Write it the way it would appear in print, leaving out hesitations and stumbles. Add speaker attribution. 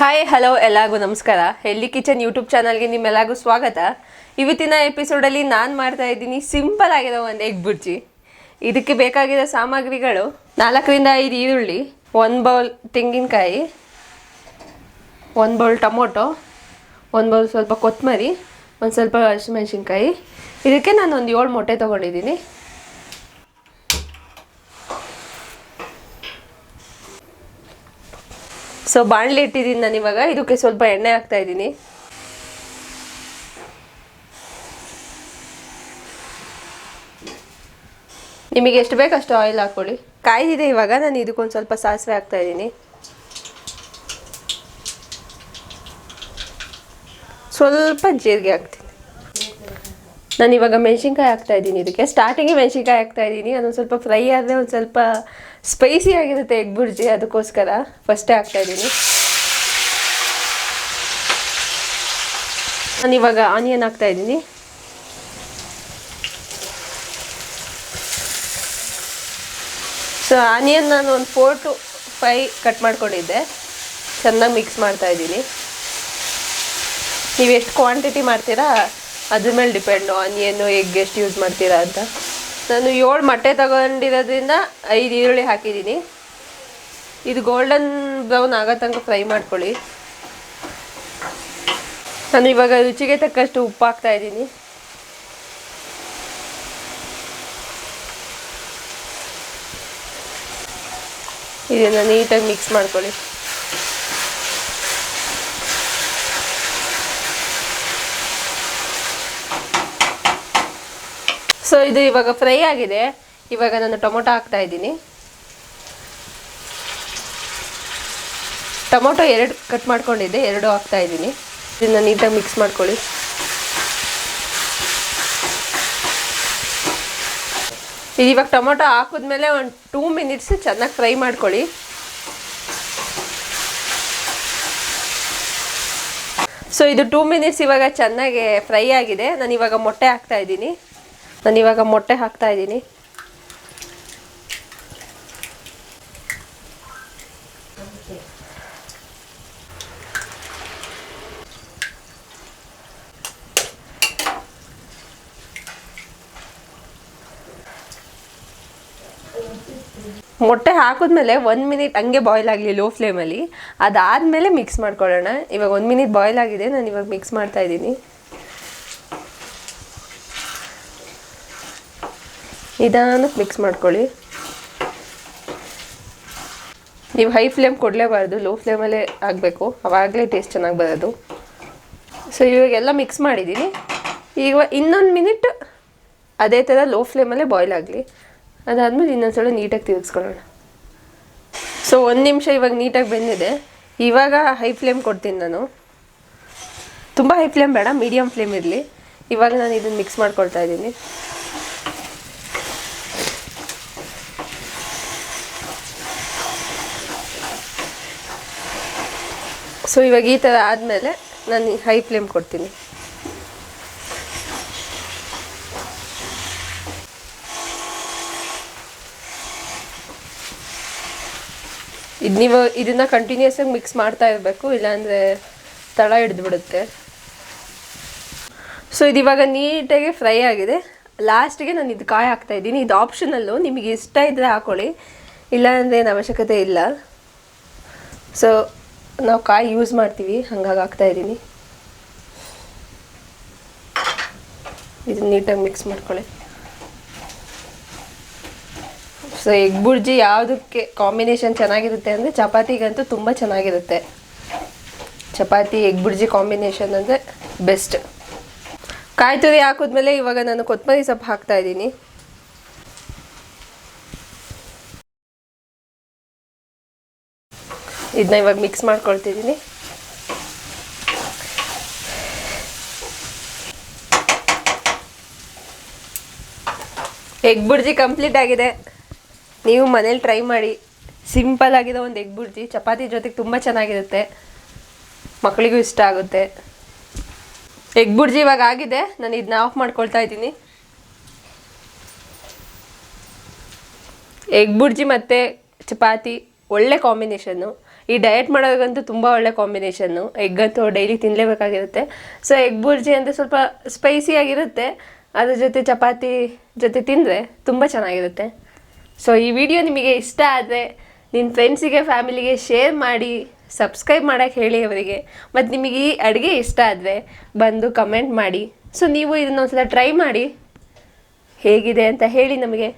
Speaker 1: Hi hello ಎಲ್ಲರಿಗೂ ನಮಸ್ಕಾರ. Healthy kitchen YouTube ಚಾನಲ್ಗೆ ನಿಮ್ಮೆಲ್ಲರಿಗೂ ಸ್ವಾಗತ. ಇವತ್ತಿನ ಎಪಿಸೋಡಲ್ಲಿ ನಾನು ಮಾಡ್ತಾ ಇದ್ದೀನಿ ಸಿಂಪಲ್ ಆಗಿರೋ ಒಂದು ಎಗ್ ಬುರ್ಜಿ. ಇದಕ್ಕೆ ಬೇಕಾಗಿರೋ ಸಾಮಗ್ರಿಗಳು 4 ರಿಂದ 5 ಈರುಳ್ಳಿ, 1 ಬೌಲ್ ತೆಂಗಿನಕಾಯಿ, 1 ಬೌಲ್ ಟೊಮೊಟೊ, 1 ಬೌಲ್ ಸ್ವಲ್ಪ ಕೊತ್ತಂಬರಿ, ಒಂದು ಸ್ವಲ್ಪ ಹಸಿಮೆಣಸಿನ್ಕಾಯಿ. ಇದಕ್ಕೆ ನಾನು ಒಂದು 7 ಮೊಟ್ಟೆ ತೊಗೊಂಡಿದ್ದೀನಿ. ಸೊ ಬಾಣಲಿ ಇಟ್ಟಿದ್ದೀನಿ ನಾನು. ಇವಾಗ ಇದಕ್ಕೆ ಸ್ವಲ್ಪ ಎಣ್ಣೆ ಹಾಕ್ತಾ ಇದ್ದೀನಿ. ನಿಮಗೆ ಎಷ್ಟು ಬೇಕು ಅಷ್ಟು ಆಯಿಲ್ ಹಾಕ್ಕೊಳ್ಳಿ. ಕಾಯ್ದಿದೆ. ಇವಾಗ ನಾನು ಇದಕ್ಕೊಂದು ಸ್ವಲ್ಪ ಸಾಸಿವೆ ಹಾಕ್ತಾ ಇದ್ದೀನಿ. ಸ್ವಲ್ಪ ಜೀರಿಗೆ ಹಾಕ್ತೀನಿ. ನಾನು ಇವಾಗ ಮೆಣಸಿನ್ಕಾಯಿ ಹಾಕ್ತಾ ಇದ್ದೀನಿ. ಇದಕ್ಕೆ ಸ್ಟಾರ್ಟಿಂಗಿಗೆ ಮೆಣಸಿನ್ಕಾಯಿ ಹಾಕ್ತಾ ಇದ್ದೀನಿ. ಅದೊಂದು ಸ್ವಲ್ಪ ಫ್ರೈ ಆದರೆ ಒಂದು ಸ್ವಲ್ಪ ಸ್ಪೈಸಿ ಆಗಿರುತ್ತೆ ಎಗ್ ಬುರ್ಜಿ, ಅದಕ್ಕೋಸ್ಕರ ಫಸ್ಟೇ ಹಾಕ್ತಾ ಇದ್ದೀನಿ. ನಾನು ಇವಾಗ ಆನಿಯನ್ ಹಾಕ್ತಾ ಇದ್ದೀನಿ. ಸೊ ಆನಿಯನ್ ನಾನು ಒಂದು 4 to 5 ಕಟ್ ಮಾಡ್ಕೊಂಡಿದ್ದೆ. ಚೆನ್ನಾಗಿ ಮಿಕ್ಸ್ ಮಾಡ್ತಾ ಇದ್ದೀನಿ. ನೀವು ಎಷ್ಟು ಕ್ವಾಂಟಿಟಿ ಮಾಡ್ತೀರಾ ಅದ್ರ ಮೇಲೆ ಡಿಪೆಂಡು, ಆನಿಯನ್ನು ಎಗ್ ಎಷ್ಟು ಯೂಸ್ ಮಾಡ್ತೀರಾ ಅಂತ. ನಾನು 7 ಮೊಟ್ಟೆ ತಗೊಂಡಿರೋದ್ರಿಂದ 5 ಈರುಳ್ಳಿ ಹಾಕಿದ್ದೀನಿ. ಇದು ಗೋಲ್ಡನ್ ಬ್ರೌನ್ ಆಗೋ ತನಕ ಫ್ರೈ ಮಾಡ್ಕೊಳ್ಳಿ. ನಾನು ಇವಾಗ ರುಚಿಗೆ ತಕ್ಕಷ್ಟು ಉಪ್ಪು ಹಾಕ್ತಾ ಇದ್ದೀನಿ. ಇದನ್ನು ನೀಟಾಗಿ ಮಿಕ್ಸ್ ಮಾಡ್ಕೊಳ್ಳಿ. ಸೊ ಇದು ಇವಾಗ ಫ್ರೈ ಆಗಿದೆ. ಇವಾಗ ನಾನು ಟೊಮೊಟೊ ಹಾಕ್ತಾ ಇದ್ದೀನಿ. ಟೊಮೊಟೊ 2 ಕಟ್ ಮಾಡ್ಕೊಂಡಿದ್ದೆ, 2 ಹಾಕ್ತಾ ಇದ್ದೀನಿ. ಇದನ್ನು ನೀಟಾಗಿ ಮಿಕ್ಸ್ ಮಾಡ್ಕೊಳ್ಳಿ. ಇವಾಗ ಟೊಮೊಟೊ ಹಾಕಿದ್ಮೇಲೆ ಒಂದು 2 ಮಿನಿಟ್ಸ್ ಚೆನ್ನಾಗಿ ಫ್ರೈ ಮಾಡ್ಕೊಳ್ಳಿ. ಸೊ ಇದು 2 ಮಿನಿಟ್ಸ್ ಇವಾಗ ಚೆನ್ನಾಗಿ ಫ್ರೈ ಆಗಿದೆ. ನಾನು ಇವಾಗ ಮೊಟ್ಟೆ ಹಾಕ್ತಾ ಇದ್ದೀನಿ. ಮೊಟ್ಟೆ ಹಾಕಿದ್ಮೇಲೆ 1 ಮಿನಿಟ್ ಹಂಗೆ ಬಾಯ್ಲ್ ಆಗಲಿ ಲೋ ಫ್ಲೇಮಲ್ಲಿ. ಅದಾದಮೇಲೆ ಮಿಕ್ಸ್ ಮಾಡ್ಕೊಳ್ಳೋಣ. ಇವಾಗ 1 ಮಿನಿಟ್ ಬಾಯ್ಲ್ ಆಗಿದೆ. ನಾನು ಇವಾಗ ಮಿಕ್ಸ್ ಮಾಡ್ತಾ ಇದ್ದೀನಿ. ನಿಧಾನಕ್ಕೆ ಮಿಕ್ಸ್ ಮಾಡ್ಕೊಳ್ಳಿ. ನೀವು ಹೈ ಫ್ಲೇಮ್ ಕೊಡಲೇಬಾರ್ದು, ಲೋ ಫ್ಲೇಮಲ್ಲೇ ಆಗಬೇಕು, ಆವಾಗಲೇ ಟೇಸ್ಟ್ ಚೆನ್ನಾಗಿ ಬರೋದು. ಸೊ ಇವಾಗೆಲ್ಲ ಮಿಕ್ಸ್ ಮಾಡಿದ್ದೀನಿ. ಈಗ ಇನ್ನೊಂದು ಮಿನಿಟ್ ಅದೇ ಥರ ಲೋ ಫ್ಲೇಮಲ್ಲೇ ಬಾಯ್ಲ್ ಆಗಲಿ. ಅದಾದಮೇಲೆ ಇನ್ನೊಂದ್ಸಲ ನೀಟಾಗಿ ತಿರುಗಿಸ್ಕೊಳ್ಳೋಣ. ಸೊ 1 ನಿಮಿಷ ಇವಾಗ ನೀಟಾಗಿ ಬೆಂದಿದೆ. ಇವಾಗ ಹೈ ಫ್ಲೇಮ್ ಕೊಡ್ತೀನಿ ನಾನು. ತುಂಬ ಹೈ ಫ್ಲೇಮ್ ಬೇಡ, ಮೀಡಿಯಮ್ ಫ್ಲೇಮ್ ಇರಲಿ. ಇವಾಗ ನಾನು ಇದನ್ನು ಮಿಕ್ಸ್ ಮಾಡ್ಕೊಳ್ತಾ ಇದ್ದೀನಿ. ಸೊ ಇವಾಗ ಈ ಥರ ಆದಮೇಲೆ ನಾನು ಹೈ ಫ್ಲೇಮ್ ಕೊಡ್ತೀನಿ. ನೀವು ಇದನ್ನು ಕಂಟಿನ್ಯೂಸ್ ಆಗಿ ಮಿಕ್ಸ್ ಮಾಡ್ತಾ ಇರಬೇಕು, ಇಲ್ಲಾಂದರೆ ತಳ ಹಿಡಿದ್ಬಿಡುತ್ತೆ. ಸೊ ಇದು ಇವಾಗ ನೀಟಾಗಿ ಫ್ರೈ ಆಗಿದೆ. ಲಾಸ್ಟಿಗೆ ನಾನು ಇದು ಕಾಯಿ ಹಾಕ್ತಾ ಇದ್ದೀನಿ. ಇದು ಆಪ್ಷನಲ್ಲು, ನಿಮಗೆ ಇಷ್ಟ ಇದ್ದರೆ ಹಾಕ್ಕೊಳ್ಳಿ, ಇಲ್ಲಾಂದರೆ ಏನು ಅವಶ್ಯಕತೆ ಇಲ್ಲ. ಸೊ ನಾವು ಕಾಯಿ ಯೂಸ್ ಮಾಡ್ತೀವಿ, ಹಾಗಾಗಿ ಹಾಕ್ತಾ ಇದ್ದೀನಿ. ಇದನ್ನ ನೀಟಾಗಿ ಮಿಕ್ಸ್ ಮಾಡ್ಕೊಳ್ಳಿ. ಸೊ ಎಗ್ ಬುರ್ಜಿ ಯಾವುದಕ್ಕೆ ಕಾಂಬಿನೇಷನ್ ಚೆನ್ನಾಗಿರುತ್ತೆ ಅಂದರೆ ಚಪಾತಿಗಂತೂ ತುಂಬ ಚೆನ್ನಾಗಿರುತ್ತೆ. ಚಪಾತಿ ಎಗ್ ಬುರ್ಜಿ ಕಾಂಬಿನೇಷನ್ ಅಂದರೆ ಬೆಸ್ಟ್. ಕಾಯಿ ತುರಿ ಹಾಕಿದ್ಮೇಲೆ ಇವಾಗ ನಾನು ಕೊತ್ತಂಬರಿ ಸೊಪ್ಪು ಹಾಕ್ತಾ ಇದ್ದೀನಿ. ಇದನ್ನ ಇವಾಗ ಮಿಕ್ಸ್ ಮಾಡ್ಕೊಳ್ತಿದ್ದೀನಿ. ಎಗ್ ಬುರ್ಜಿ ಕಂಪ್ಲೀಟ್ ಆಗಿದೆ. ನೀವು ಮನೇಲಿ ಟ್ರೈ ಮಾಡಿ. ಸಿಂಪಲ್ ಆಗಿದೆ ಒಂದು ಎಗ್ ಬುರ್ಜಿ. ಚಪಾತಿ ಜೊತೆಗೆ ತುಂಬ ಚೆನ್ನಾಗಿರುತ್ತೆ, ಮಕ್ಕಳಿಗೂ ಇಷ್ಟ ಆಗುತ್ತೆ. ಎಗ್ ಬುರ್ಜಿ ಇವಾಗ ಆಗಿದೆ. ನಾನು ಇದನ್ನ ಆಫ್ ಮಾಡ್ಕೊಳ್ತಾ ಇದ್ದೀನಿ. ಎಗ್ ಬುರ್ಜಿ ಮತ್ತು ಚಪಾತಿ ಒಳ್ಳೆ ಕಾಂಬಿನೇಷನ್ನು. ಈ ಡಯಟ್ ಮಾಡೋರಿಗಂತೂ ತುಂಬ ಒಳ್ಳೆ ಕಾಂಬಿನೇಷನ್ನು. ಎಗ್ ಅಂತೂ ಡೈಲಿ ತಿನ್ನಲೇಬೇಕಾಗಿರುತ್ತೆ. ಸೊ ಎಗ್ ಬುರ್ಜಿ ಅಂದರೆ ಸ್ವಲ್ಪ ಸ್ಪೈಸಿಯಾಗಿರುತ್ತೆ, ಅದ್ರ ಜೊತೆ ಚಪಾತಿ ಜೊತೆ ತಿಂದರೆ ತುಂಬ ಚೆನ್ನಾಗಿರುತ್ತೆ. ಸೊ ಈ ವಿಡಿಯೋ ನಿಮಗೆ ಇಷ್ಟ ಆದರೆ ನಿನ್ನ ಫ್ರೆಂಡ್ಸಿಗೆ ಫ್ಯಾಮಿಲಿಗೆ ಶೇರ್ ಮಾಡಿ, ಸಬ್ಸ್ಕ್ರೈಬ್ ಮಾಡೋಕ್ಕೆ ಹೇಳಿ ಅವರಿಗೆ. ಮತ್ತು ನಿಮಗೆ ಈ ಅಡುಗೆ ಇಷ್ಟ ಆದರೆ ಬಂದು ಕಮೆಂಟ್ ಮಾಡಿ. ಸೊ ನೀವು ಇದನ್ನೊಂದ್ಸಲ ಟ್ರೈ ಮಾಡಿ, ಹೇಗಿದೆ ಅಂತ ಹೇಳಿ ನಮಗೆ.